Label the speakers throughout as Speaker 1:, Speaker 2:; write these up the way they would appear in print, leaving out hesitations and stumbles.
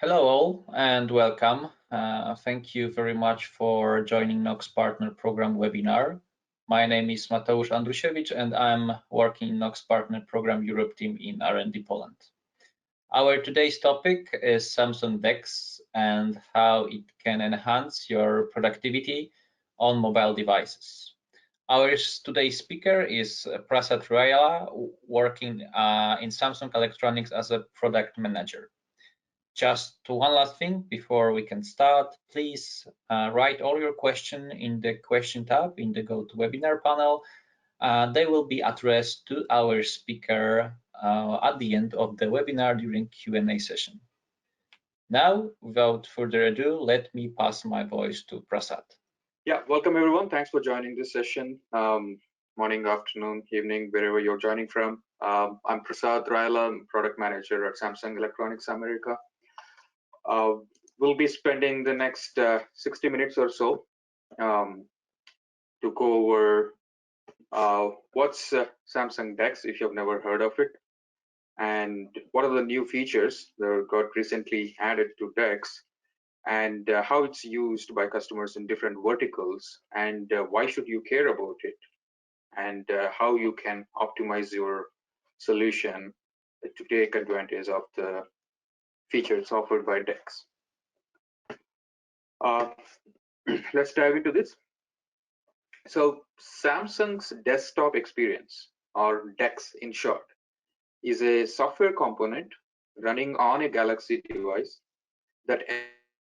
Speaker 1: Hello all and welcome. Thank you very much for joining Knox Partner Program webinar. My name is Mateusz Andrusiewicz and I'm working in Knox Partner Program Europe team in R&D Poland. Our today's topic is Samsung DeX and how it can enhance your productivity on mobile devices. Our today's speaker is Prasad Rayala, working in Samsung Electronics as a product manager. Just one last thing before we can start, please write all your questions in the question tab in the GoToWebinar panel. They will be addressed to our speaker at the end of the webinar during Q&A session. Now, without further ado, let me pass my voice to Prasad.
Speaker 2: Yeah, welcome everyone. Thanks for joining this session. Morning, afternoon, evening, wherever you're joining from. I'm Prasad Rayala, I'm product manager at Samsung Electronics America. We'll be spending the next 60 minutes or so to go over what's Samsung DeX, if you've never heard of it, and what are the new features that got recently added to DeX, and how it's used by customers in different verticals, and why should you care about it, and how you can optimize your solution to take advantage of the features offered by DeX. Let's dive into this. So Samsung's desktop experience, or DeX in short, is a software component running on a Galaxy device that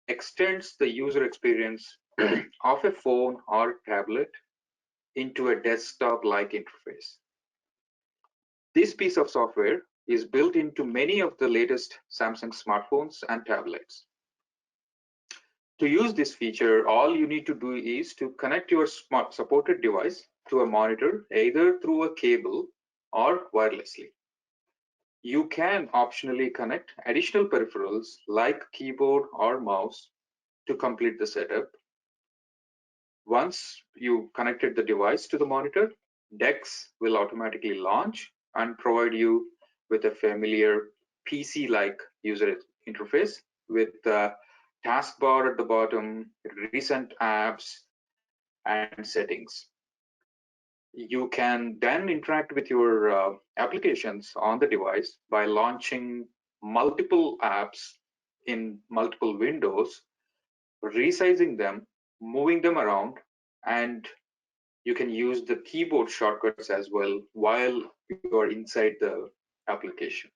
Speaker 2: extends the user experience of a phone or tablet into a desktop-like interface. This piece of software is built into many of the latest Samsung smartphones and tablets. To use this feature, all you need to do is to connect your supported device to a monitor, either through a cable or wirelessly. You can optionally connect additional peripherals like keyboard or mouse to complete the setup. Once you connected the device to the monitor, DeX will automatically launch and provide you with a familiar PC-like user interface with the taskbar at the bottom, recent apps, and settings. You can then interact with your applications on the device by launching multiple apps in multiple windows, resizing them, moving them around, and you can use the keyboard shortcuts as well while you are inside the application.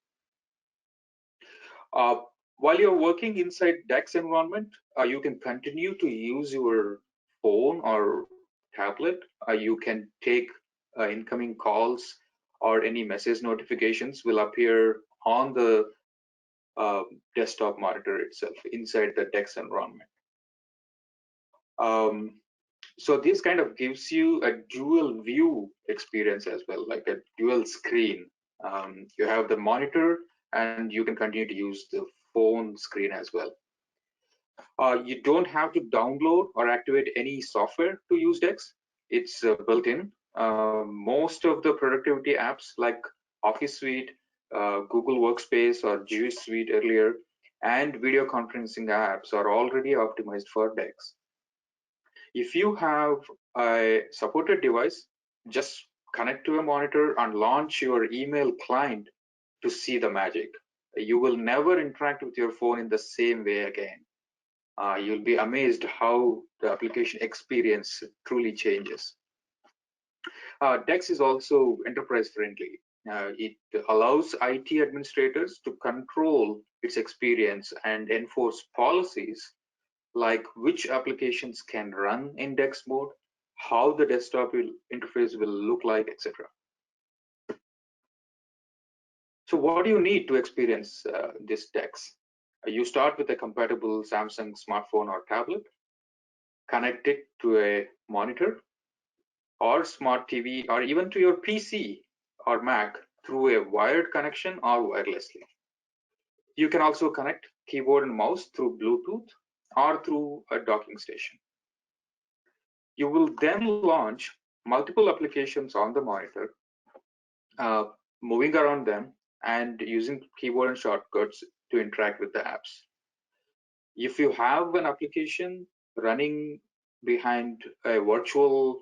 Speaker 2: While you're working inside DeX environment, you can continue to use your phone or tablet. You can take incoming calls, or any message notifications will appear on the desktop monitor itself inside the DeX environment. So this kind of gives you a dual view experience as well, like a dual screen. You have the monitor and you can continue to use the phone screen as well. You don't have to download or activate any software to use DeX. It's built in. Most of the productivity apps like Office Suite, Google Workspace or G Suite earlier, and video conferencing apps are already optimized for DeX. If you have a supported device, just connect to a monitor and launch your email client to see the magic. You will never interact with your phone in the same way again. You'll be amazed how the application experience truly changes. DeX is also enterprise friendly. It allows IT administrators to control its experience and enforce policies like which applications can run in DeX mode, how the desktop interface will look like, etc. So what do you need to experience this DeX? You start with a compatible Samsung smartphone or tablet, connect it to a monitor or smart TV, or even to your PC or Mac through a wired connection or wirelessly. You can also connect keyboard and mouse through Bluetooth or through a docking station. You will then launch multiple applications on the monitor, moving around them and using keyboard and shortcuts to interact with the apps. If you have an application running behind a virtual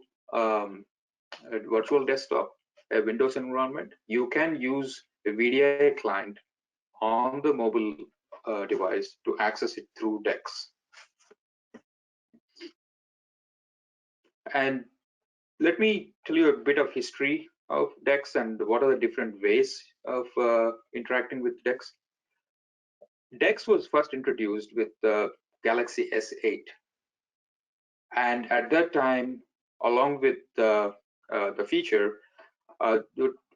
Speaker 2: desktop, a Windows environment, you can use a VDI client on the mobile device to access it through DeX. And let me tell you a bit of history of DeX and what are the different ways of interacting with DeX. DeX was first introduced with the Galaxy S8, and at that time, along with the feature, uh,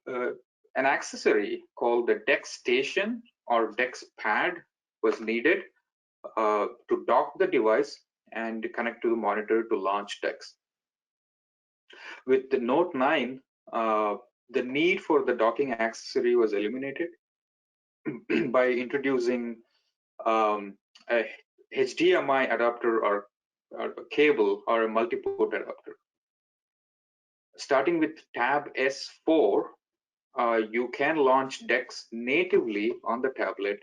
Speaker 2: uh, an accessory called the DeX Station or DeX Pad was needed to dock the device and connect to the monitor to launch DeX. With the Note 9, the need for the docking accessory was eliminated by introducing a HDMI adapter or a cable or a multi-port adapter. Starting with Tab S4, you can launch DeX natively on the tablet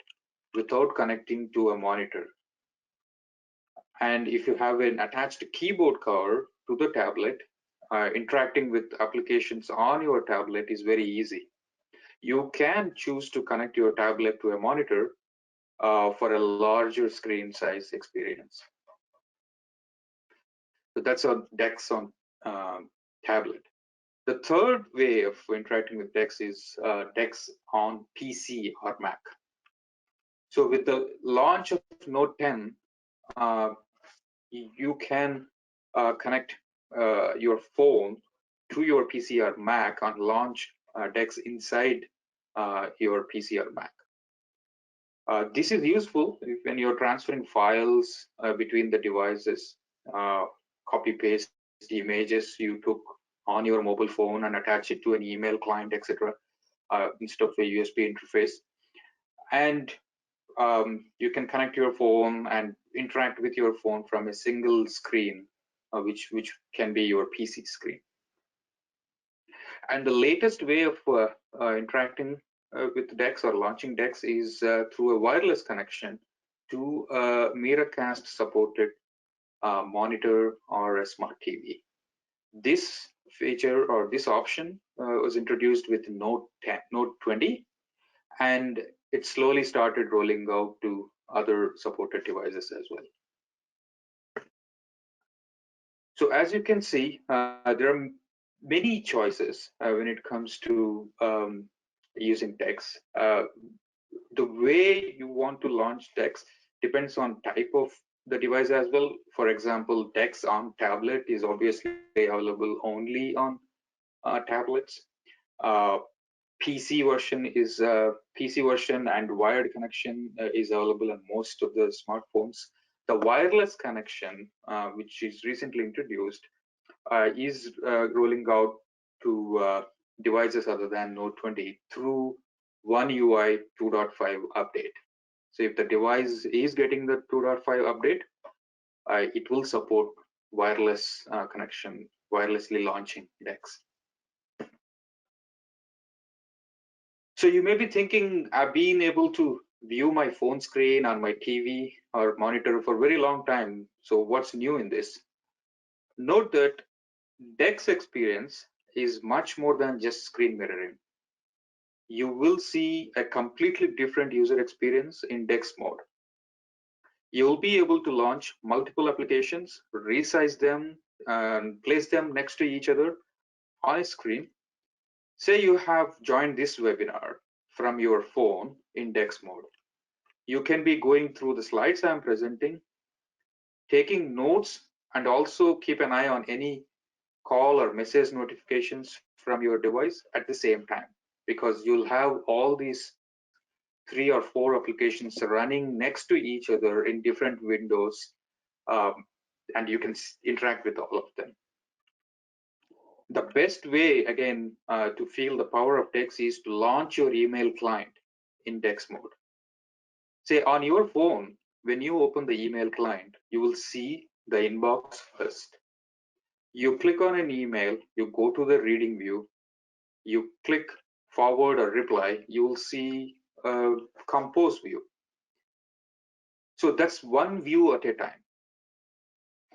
Speaker 2: without connecting to a monitor. And if you have an attached keyboard cover to the tablet, interacting with applications on your tablet is very easy. You can choose to connect your tablet to a monitor for a larger screen size experience. So that's on DeX on tablet. The third way of interacting with DeX is DeX on PC or Mac. So with the launch of Note 10, uh, you can connect your phone to your PC or Mac and launch DeX inside your PC or Mac. This is useful when you're transferring files between the devices, copy paste images you took on your mobile phone and attach it to an email client, etc., instead of a USB interface. And you can connect your phone and interact with your phone from a single screen, which can be your PC screen. And the latest way of interacting with DeX or launching DeX is through a wireless connection to a Miracast supported monitor or a smart TV. This feature or this option was introduced with Note 20, and it slowly started rolling out to other supported devices as well. So as you can see, there are many choices when it comes to using DeX. The way you want to launch DeX depends on type of the device as well. For example, DeX on tablet is obviously available only on tablets. PC version and wired connection is available on most of the smartphones. The wireless connection, which is recently introduced, is rolling out to devices other than Note 20 through One UI 2.5 update. So if the device is getting the 2.5 update, it will support wireless connection, wirelessly launching DeX. So you may be thinking, I've been able to view my phone screen on my TV or monitor for a very long time. So what's new in this? Note that DeX experience is much more than just screen mirroring. You will see a completely different user experience in DeX mode. You'll be able to launch multiple applications, resize them, and place them next to each other on a screen. Say you have joined this webinar from your phone in DeX mode. You can be going through the slides I'm presenting, taking notes, and also keep an eye on any call or message notifications from your device at the same time, because you'll have all these 3 or 4 applications running next to each other in different windows, and you can interact with all of them. The best way, again, to feel the power of DeX is to launch your email client in DeX mode. Say on your phone, when you open the email client, you will see the inbox first. You click on an email, you go to the reading view, you click forward or reply, you will see a compose view. So that's one view at a time.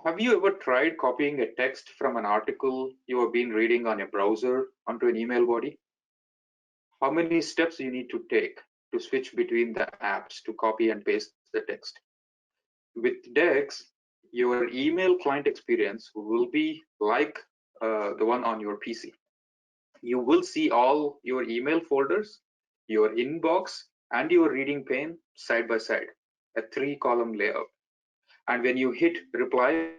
Speaker 2: Have you ever tried copying a text from an article you have been reading on a browser onto an email body? How many steps you need to take to switch between the apps to copy and paste the text? With DeX, your email client experience will be like the one on your PC. You will see all your email folders, your inbox, and your reading pane side by side, a 3-column layout. And when you hit reply,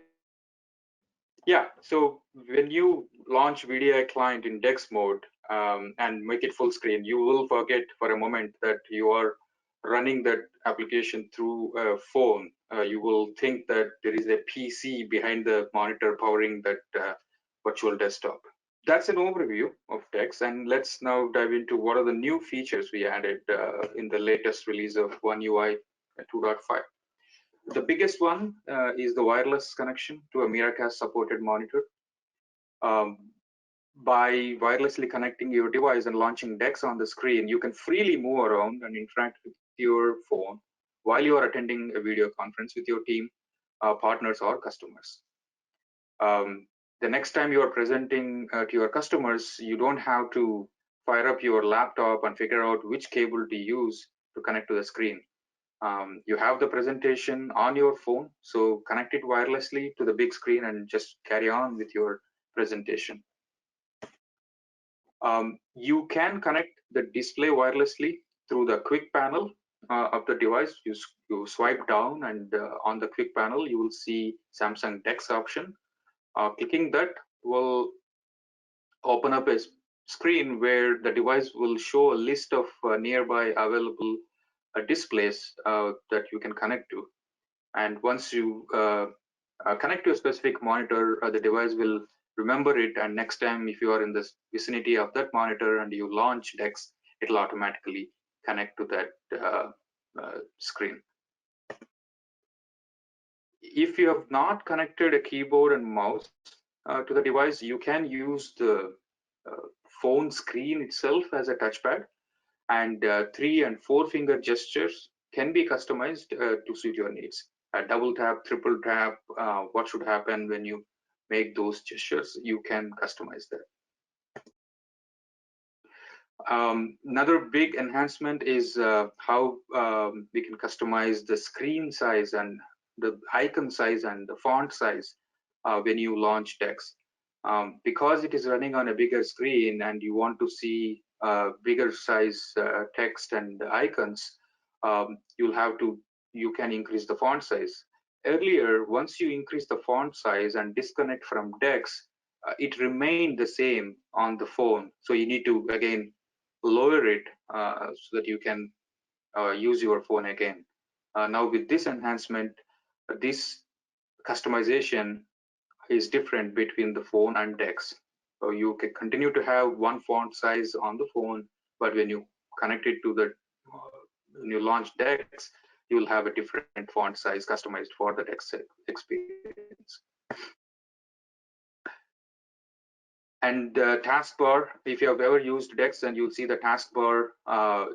Speaker 2: yeah, so when you launch VDI client in DeX mode and make it full screen, you will forget for a moment that you are running that application through a phone. You will think that there is a PC behind the monitor powering that virtual desktop. That's an overview of DeX, and let's now dive into what are the new features we added in the latest release of One UI 2.5. The biggest one is the wireless connection to a Miracast supported monitor. Um, by wirelessly connecting your device and launching DeX on the screen, you can freely move around and interact with your phone while you are attending a video conference with your team, partners, or customers. The next time you are presenting to your customers, you don't have to fire up your laptop and figure out which cable to use to connect to the screen. You have the presentation on your phone, so connect it wirelessly to the big screen and just carry on with your presentation. You can connect the display wirelessly through the quick panel of the device. You swipe down, and on the quick panel, you will see Samsung DeX option. Clicking that will open up a screen where the device will show a list of nearby available displays that you can connect to. And once you connect to a specific monitor, the device will remember it, and next time if you are in the vicinity of that monitor and you launch DeX, it'll automatically connect to that screen. If you have not connected a keyboard and mouse to the device, you can use the phone screen itself as a touchpad, and 3 and 4 finger gestures can be customized to suit your needs. Double tap, triple tap, what should happen when you make those gestures, you can customize that. Another big enhancement is how we can customize the screen size and the icon size and the font size when you launch DeX. Because it is running on a bigger screen and you want to see bigger size text and icons, you can increase the font size. Earlier, once you increase the font size and disconnect from DeX, it remained the same on the phone. So you need to again lower it so that you can use your phone again. Now with this enhancement, this customization is different between the phone and DeX. So you can continue to have one font size on the phone, but when you connect it to the when you launch DeX, you will have a different font size customized for the DeX experience. And taskbar, if you have ever used DeX, and you'll see the taskbar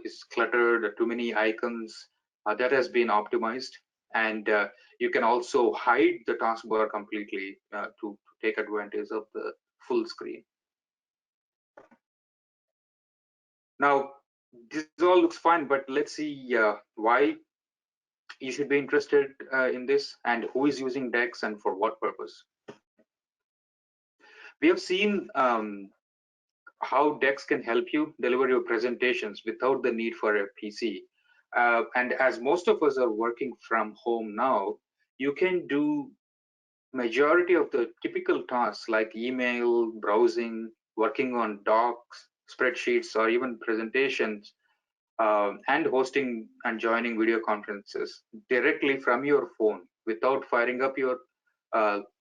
Speaker 2: is cluttered, too many icons, that has been optimized. And you can also hide the taskbar completely to take advantage of the full screen. Now, this all looks fine, but let's see why you should be interested in this and who is using DeX and for what purpose. We have seen how DeX can help you deliver your presentations without the need for a PC. And as most of us are working from home now, you can do majority of the typical tasks like email, browsing, working on docs, spreadsheets, or even presentations, and hosting and joining video conferences directly from your phone without firing up your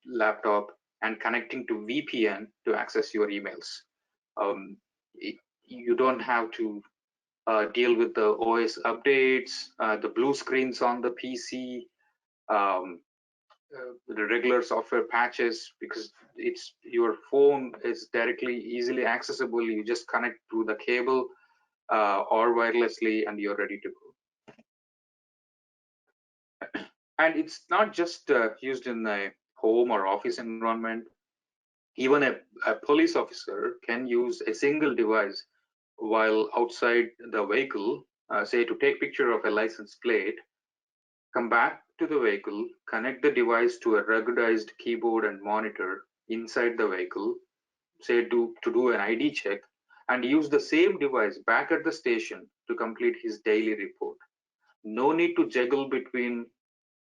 Speaker 2: laptop and connecting to VPN to access your emails. You don't have to deal with the OS updates, the blue screens on the PC, the regular software patches, because it's your phone is directly easily accessible. You just connect to the cable or wirelessly and you're ready to go. And it's not just used in a home or office environment. Even a police officer can use a single device while outside the vehicle, say to take picture of a license plate, come back to the vehicle, connect the device to a ruggedized keyboard and monitor inside the vehicle, say to do an ID check, and use the same device back at the station to complete his daily report. No need to juggle between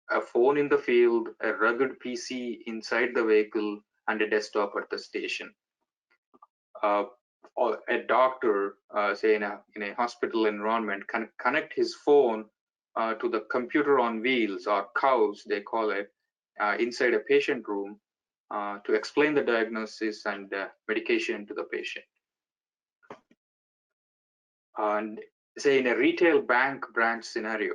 Speaker 2: a phone in the field, a rugged PC inside the vehicle, and a desktop at the station. Uh, or a doctor, say in a hospital environment, can connect his phone to the computer on wheels, or cows they call it, inside a patient room to explain the diagnosis and medication to the patient. And say in a retail bank branch scenario,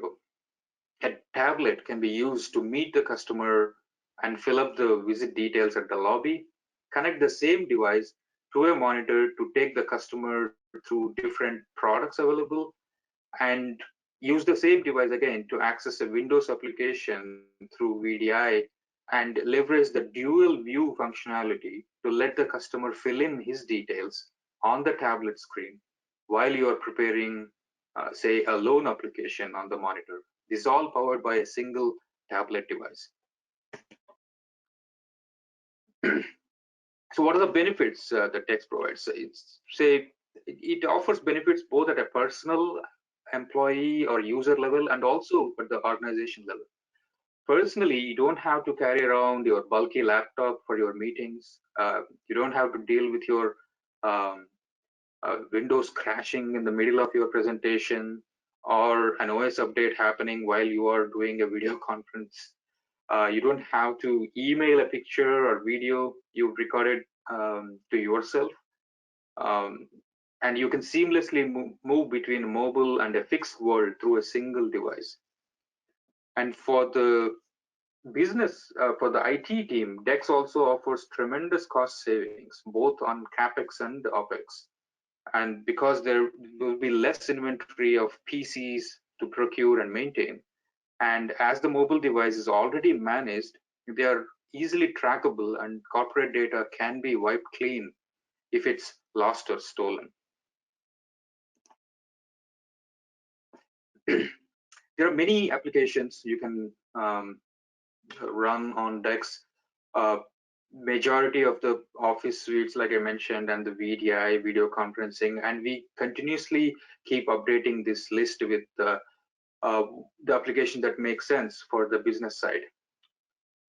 Speaker 2: a tablet can be used to meet the customer and fill up the visit details at the lobby. Connect the same device to a monitor to take the customer through different products available, and use the same device again to access a Windows application through VDI, and leverage the dual view functionality to let the customer fill in his details on the tablet screen while you are preparing, say, a loan application on the monitor. This is all powered by a single tablet device. So what are the benefits that DeX provides? It's say it offers benefits both at a personal, employee or user level, and also at the organization level. Personally, you don't have to carry around your bulky laptop for your meetings. You don't have to deal with your um, Windows crashing in the middle of your presentation, or an OS update happening while you are doing a video conference. You don't have to email a picture or video you've recorded to yourself. Um, and you can seamlessly move between mobile and a fixed world through a single device. And for the business, for the IT team, DeX also offers tremendous cost savings, both on CapEx and OpEx. And because there will be less inventory of PCs to procure and maintain, and as the mobile device is already managed, they are easily trackable, and corporate data can be wiped clean if it's lost or stolen. There are many applications you can run on DeX. Majority of the office suites, like I mentioned, and the VDI, video conferencing, and we continuously keep updating this list with the application that makes sense for the business side.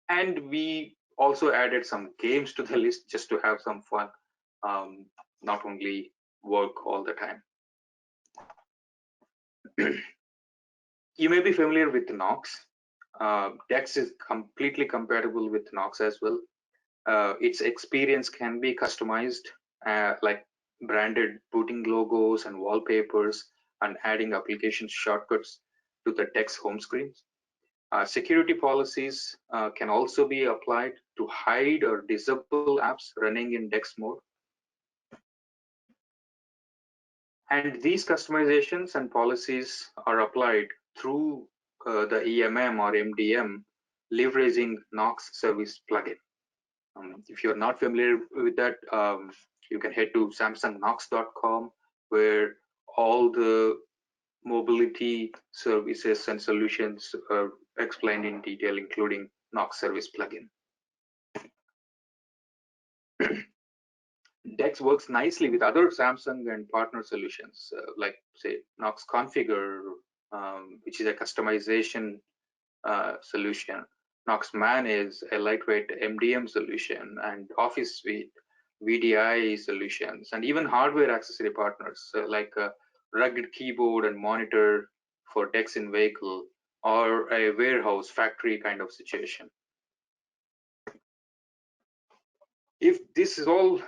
Speaker 2: And we also added some games to the list just to have some fun, not only work all the time. You may be familiar with Knox. DeX is completely compatible with Knox as well. Its experience can be customized, like branded booting logos and wallpapers, and adding application shortcuts to the DeX home screens. Security policies can also be applied to hide or disable apps running in DeX mode. And these customizations and policies are applied through the EMM or MDM, leveraging Knox service plugin. If you're not familiar with that, you can head to samsungknox.com, where all the mobility services and solutions are explained in detail, including Knox service plugin. DeX works nicely with other Samsung and partner solutions, like say Knox Configure, which is a customization solution. Knox Manage, a lightweight MDM solution, and Office Suite, VDI solutions, and even hardware accessory partners like a rugged keyboard and monitor for DeX in vehicle, or a warehouse factory kind of situation. If this is all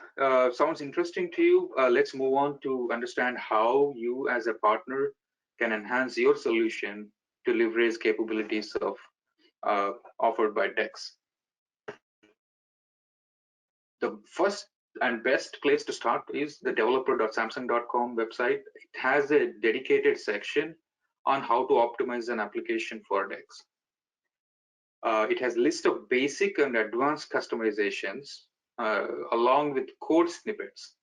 Speaker 2: sounds interesting to you, let's move on to understand how you as a partner can enhance your solution to leverage capabilities of offered by DeX. The first and best place to start is the developer.samsung.com website. It has a dedicated section on how to optimize an application for DeX. It has list of basic and advanced customizations along with code snippets.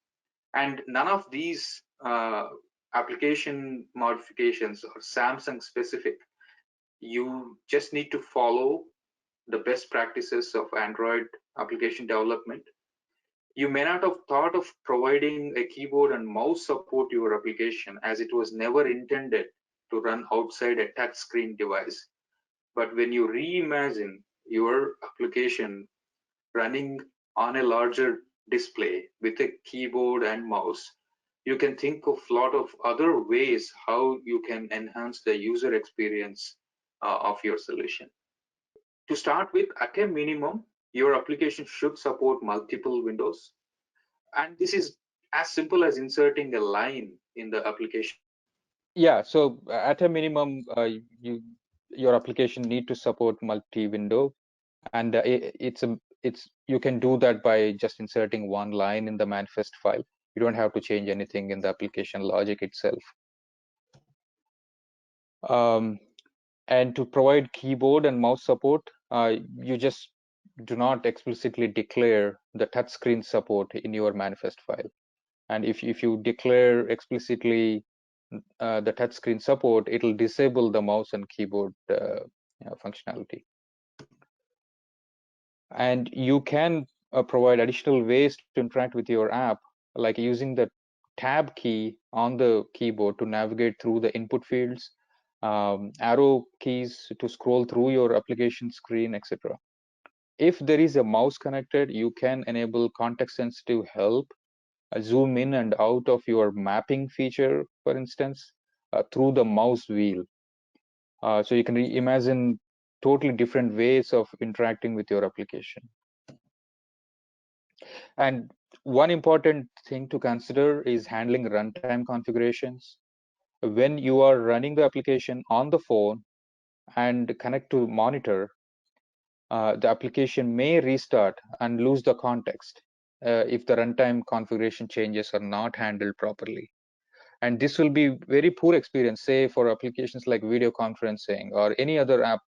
Speaker 2: And none of these application modifications are Samsung specific. You just need to follow the best practices of Android application development. You may not have thought of providing a keyboard and mouse support to your application, as it was never intended to run outside a touchscreen device. But when you reimagine your application running on a larger display with a keyboard and mouse, you can think of a lot of other ways how you can enhance the user experience of your solution. To start with, at a minimum, your application should support multiple windows. And this is as simple as inserting a line in the application.
Speaker 3: Yeah, so at a minimum, your application need to support multi-window, and it's you can do that by just inserting one line in the manifest file. You don't have to change anything in the application logic itself. And to provide keyboard and mouse support, you just do not explicitly declare the touchscreen support in your manifest file. And if you declare explicitly the touchscreen support, it'll disable the mouse and keyboard functionality. And you can provide additional ways to interact with your app, like using the tab key on the keyboard to navigate through the input fields, arrow keys to scroll through your application screen, etc. If there is a mouse connected, you can enable context-sensitive help, zoom in and out of your mapping feature, for instance, through the mouse wheel. So you can imagine totally different ways of interacting with your application. And one important thing to consider is handling runtime configurations. When you are running the application on the phone and connect to monitor, the application may restart and lose the context if the runtime configuration changes are not handled properly. And this will be very poor experience, say for applications like video conferencing or any other app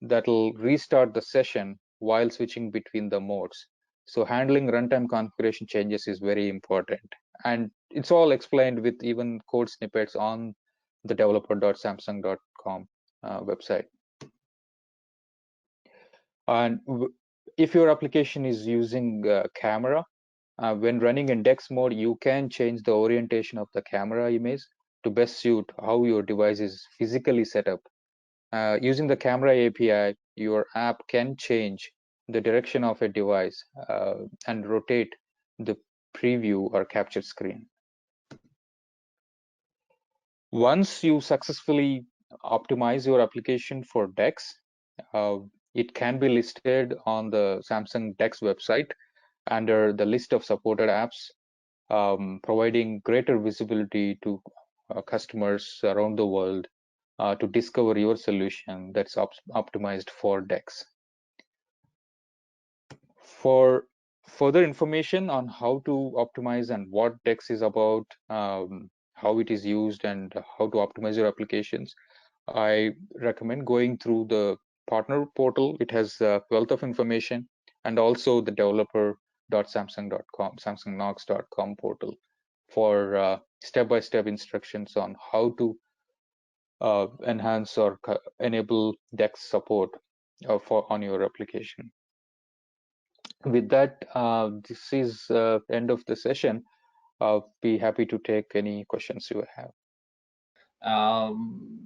Speaker 3: that will restart the session while switching between the modes. So handling runtime configuration changes is very important. And it's all explained with even code snippets on the developer.samsung.com website. And if your application is using camera, when running in DeX mode, you can change the orientation of the camera image to best suit how your device is physically set up. Using the camera API, your app can change the direction of a device and rotate the preview or capture screen. Once you successfully optimize your application for DeX, it can be listed on the Samsung DeX website under the list of supported apps, providing greater visibility to customers around the world to discover your solution that's optimized for DeX. For further information on how to optimize and what DeX is about, how it is used, and how to optimize your applications, I recommend going through the partner portal. It has a wealth of information, and also the developer.samsung.com, samsungnox.com portal for step-by-step instructions on how to enhance or enable DeX support on your application. With that, this is end of the session. I'll be happy to take any questions you have.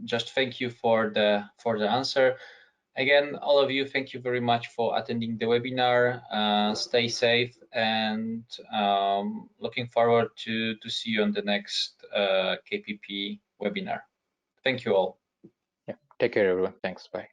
Speaker 1: Just thank you for the answer. Again, all of you, thank you very much for attending the webinar. Stay safe, and looking forward to see you on the next KPP webinar. Thank you all.
Speaker 3: Yeah, take care, everyone. Thanks. Bye.